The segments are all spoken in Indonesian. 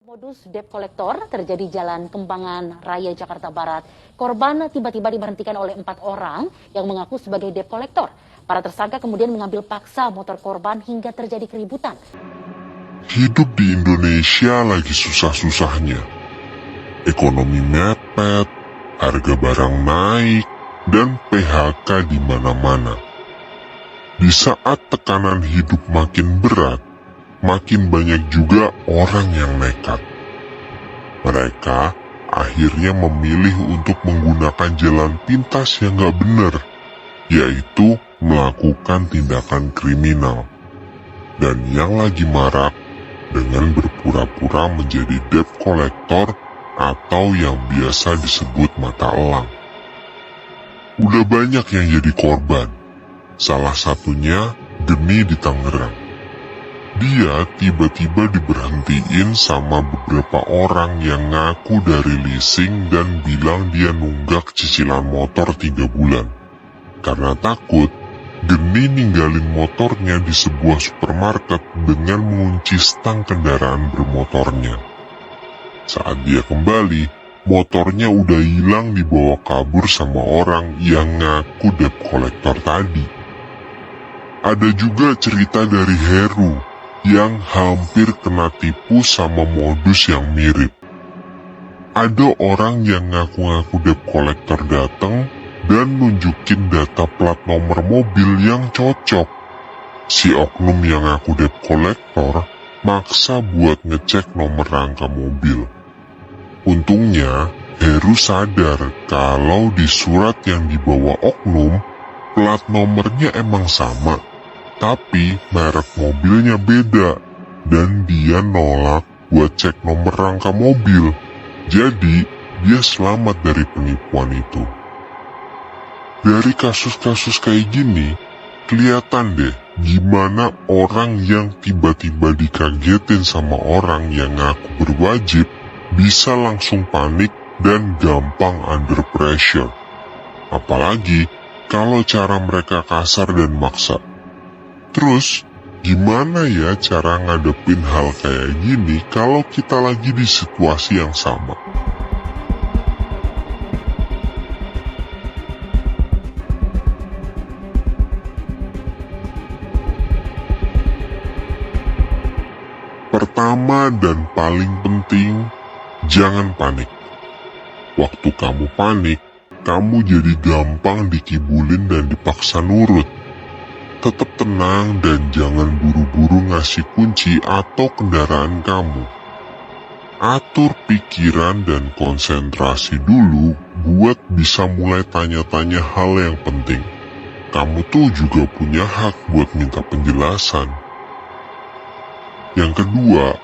Modus debt collector terjadi Jalan Kembangan Raya Jakarta Barat. Korban tiba-tiba diberhentikan oleh 4 orang yang mengaku sebagai debt collector. Para tersangka kemudian mengambil paksa motor korban hingga terjadi keributan. Hidup di Indonesia lagi susah-susahnya. Ekonomi mepet, harga barang naik, dan PHK di mana-mana. Di saat tekanan hidup makin berat, makin banyak juga orang yang nekat. Mereka akhirnya memilih untuk menggunakan jalan pintas yang gak benar, yaitu melakukan tindakan kriminal. Dan yang lagi marak, dengan berpura-pura menjadi debt collector atau yang biasa disebut mata elang. Udah banyak yang jadi korban, salah satunya Geni di Tangerang. Dia tiba-tiba diberhentiin sama beberapa orang yang ngaku dari leasing dan bilang dia nunggak cicilan motor 3 bulan. Karena takut, Geni ninggalin motornya di sebuah supermarket dengan mengunci stang kendaraan bermotornya. Saat dia kembali, motornya udah hilang dibawa kabur sama orang yang ngaku debt collector tadi. Ada juga cerita dari Heru yang hampir kena tipu sama modus yang mirip. Ada orang yang ngaku-ngaku debt collector datang dan nunjukin data plat nomor mobil yang cocok. Si oknum yang ngaku debt collector maksa buat ngecek nomor rangka mobil. Untungnya, Heru sadar kalau di surat yang dibawa oknum, plat nomornya emang sama, tapi merek mobilnya beda, dan dia nolak buat cek nomor rangka mobil. Jadi, dia selamat dari penipuan itu. Dari kasus-kasus kayak gini, kelihatan deh gimana orang yang tiba-tiba dikagetin sama orang yang ngaku berwajib bisa langsung panik dan gampang under pressure. Apalagi kalau cara mereka kasar dan maksa. Terus, gimana ya cara ngadepin hal kayak gini kalau kita lagi di situasi yang sama? Pertama dan paling penting, jangan panik. Waktu kamu panik, kamu jadi gampang dikibulin dan dipaksa nurut. Tetap tenang dan jangan buru-buru ngasih kunci atau kendaraan kamu. Atur pikiran dan konsentrasi dulu buat bisa mulai tanya-tanya hal yang penting. Kamu tuh juga punya hak buat minta penjelasan. Yang kedua,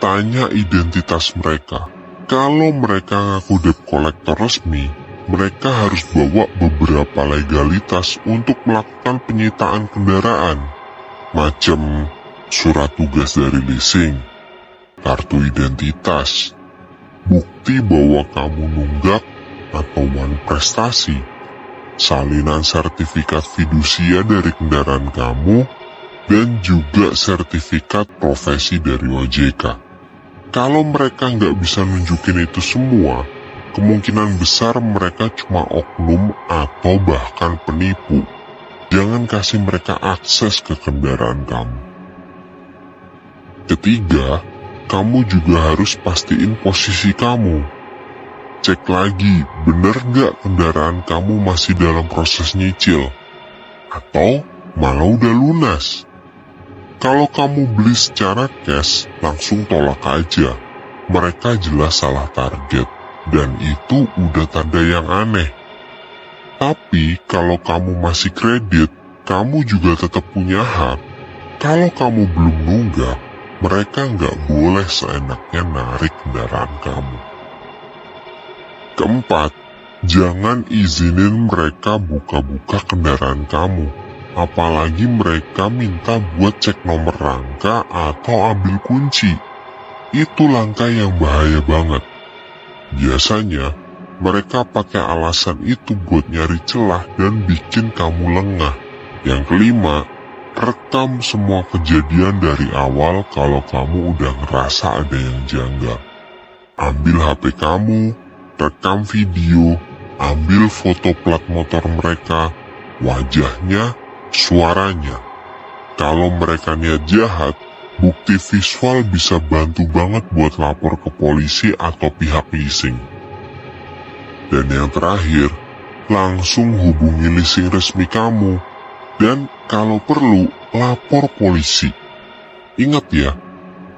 tanya identitas mereka. Kalau mereka ngaku debt collector resmi, mereka harus bawa beberapa legalitas untuk melakukan penyitaan kendaraan, macam surat tugas dari leasing, kartu identitas, bukti bahwa kamu nunggak atau prestasi, salinan sertifikat fidusia dari kendaraan kamu, dan juga sertifikat profesi dari OJK. Kalau mereka nggak bisa nunjukin itu semua, kemungkinan besar mereka cuma oknum atau bahkan penipu. Jangan kasih mereka akses ke kendaraan kamu. Ketiga, kamu juga harus pastiin posisi kamu. Cek lagi, bener nggak kendaraan kamu masih dalam proses nyicil? Atau malah udah lunas? Kalau kamu beli secara cash, langsung tolak aja. Mereka jelas salah target, dan itu udah tanda yang aneh. Tapi kalau kamu masih kredit, kamu juga tetap punya hak. Kalau kamu belum nunggak, mereka nggak boleh seenaknya narik kendaraan kamu. Keempat, jangan izinin mereka buka-buka kendaraan kamu. Apalagi mereka minta buat cek nomor rangka atau ambil kunci. Itu langkah yang bahaya banget. Biasanya, mereka pakai alasan itu buat nyari celah dan bikin kamu lengah. Yang kelima, rekam semua kejadian dari awal kalau kamu udah ngerasa ada yang janggal. Ambil HP kamu, rekam video, ambil foto plat motor mereka, wajahnya, suaranya. Kalau mereka niat jahat, bukti visual bisa bantu banget buat lapor ke polisi atau pihak leasing. Dan yang terakhir, langsung hubungi leasing resmi kamu. Dan kalau perlu, lapor polisi. Ingat ya,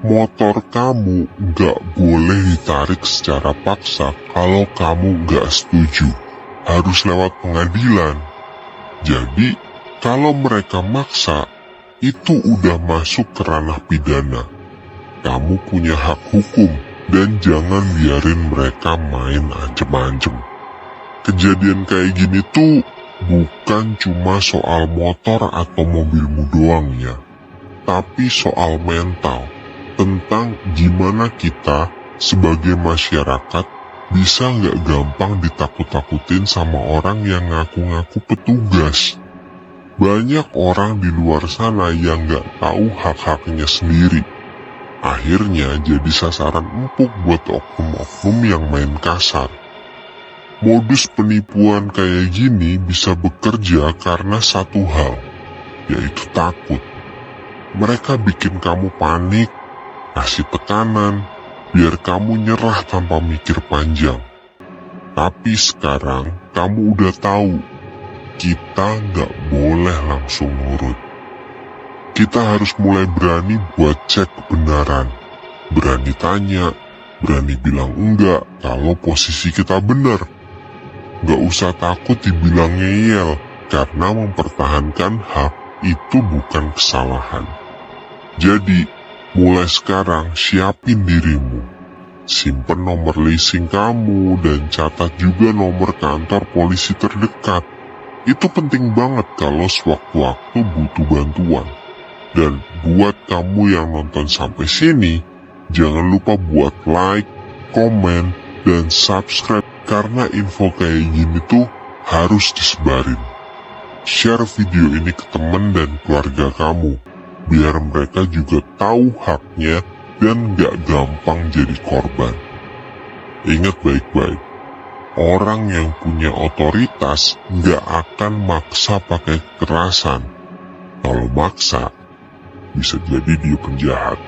motor kamu nggak boleh ditarik secara paksa kalau kamu nggak setuju. Harus lewat pengadilan. Jadi, kalau mereka maksa, itu udah masuk ke ranah pidana. Kamu punya hak hukum dan jangan biarin mereka main ancem-ancem. Kejadian kayak gini tuh bukan cuma soal motor atau mobilmu doang ya, tapi soal mental, tentang gimana kita sebagai masyarakat bisa nggak gampang ditakut-takutin sama orang yang ngaku-ngaku petugas. Banyak orang di luar sana yang nggak tahu hak-haknya sendiri. Akhirnya jadi sasaran empuk buat oknum-oknum yang main kasar. Modus penipuan kayak gini bisa bekerja karena satu hal, yaitu takut. Mereka bikin kamu panik, kasih tekanan, biar kamu nyerah tanpa mikir panjang. Tapi sekarang kamu udah tahu, kita nggak boleh langsung nurut. Kita harus mulai berani buat cek kebenaran. Berani tanya, berani bilang enggak kalau posisi kita benar. Gak usah takut dibilang ngeyel, karena mempertahankan hak itu bukan kesalahan. Jadi, mulai sekarang siapin dirimu. Simpen nomor leasing kamu dan catat juga nomor kantor polisi terdekat. Itu penting banget kalau sewaktu-waktu butuh bantuan. Dan buat kamu yang nonton sampai sini, jangan lupa buat like, komen, dan subscribe. Karena info kayak gini tuh harus disebarin. Share video ini ke teman dan keluarga kamu, biar mereka juga tahu haknya dan gak gampang jadi korban. Ingat baik-baik, orang yang punya otoritas gak akan maksa pakai kekerasan. Kalau maksa, bisa jadi dia penjahat.